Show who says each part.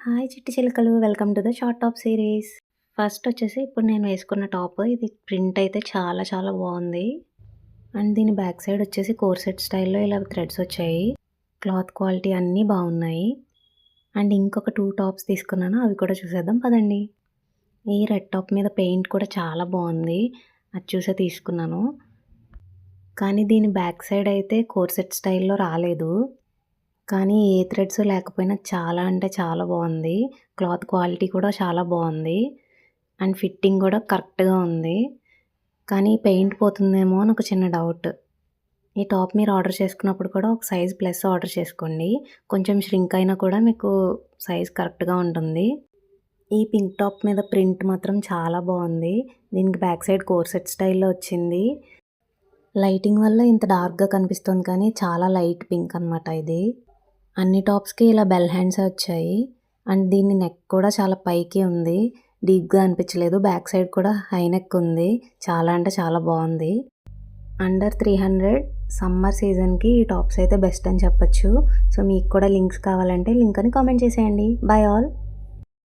Speaker 1: Hi చిట్టి చిలుకలు welcome to the short top series. First వచ్చేసి ఇప్పుడు నేను వేసుకున్న టాప్ ఇది ప్రింట్ అయితే చాలా చాలా బాగుంది. అండ్ దీని బ్యాక్ సైడ్ వచ్చేసి కోర్సెట్ స్టైల్లో ఇలా థ్రెడ్స్ వచ్చాయి. క్లాత్ క్వాలిటీ అన్నీ బాగున్నాయి. అండ్ ఇంకొక 2 టాప్స్ తీసుకున్నాను, అవి కూడా చూసేద్దాం పదండి. ఈ రెడ్ టాప్ మీద పెయింట్ కూడా చాలా బాగుంది, అది చూసే తీసుకున్నాను. కానీ దీని బ్యాక్ సైడ్ అయితే కోర్సెట్ స్టైల్లో రాలేదు. కానీ ఏ థ్రెడ్స్ లేకపోయినా చాలా అంటే చాలా బాగుంది. క్లాత్ క్వాలిటీ కూడా చాలా బాగుంది. అండ్ ఫిట్టింగ్ కూడా కరెక్ట్‌గా ఉంది. కానీ పెయింట్ పోతుందేమో అని ఒక చిన్న డౌట్. ఈ టాప్ మీరు ఆర్డర్ చేసుకున్నప్పుడు కూడా ఒక సైజ్ ప్లస్ ఆర్డర్ చేసుకోండి. కొంచెం ష్రింక్ అయినా కూడా మీకు సైజ్ కరెక్ట్‌గా ఉంటుంది. ఈ పింక్ టాప్ మీద ప్రింట్ మాత్రం చాలా బాగుంది. దీనికి బ్యాక్ సైడ్ కోర్సెట్ స్టైల్‌లో వచ్చింది. లైటింగ్ వల్ల ఇంత డార్క్‌గా కనిపిస్తుంది కానీ చాలా లైట్ పింక్ అనమాట ఇది. అన్ని టాప్స్‌కి ఇలా బెల్ హ్యాండ్సే వచ్చాయి. అండ్ దీని నెక్ కూడా చాలా పైకి ఉంది. డీప్‌గా అనిపించలేదు. బ్యాక్ సైడ్ కూడా హై నెక్ ఉంది. చాలా అంటే చాలా బాగుంది. అండర్ 300 సమ్మర్ సీజన్‌కి ఈ టాప్స్ అయితే బెస్ట్ అని చెప్పొచ్చు. సో మీకు కూడా లింక్స్ కావాలంటే లింక్ అని కామెంట్ చేసేయండి. By all.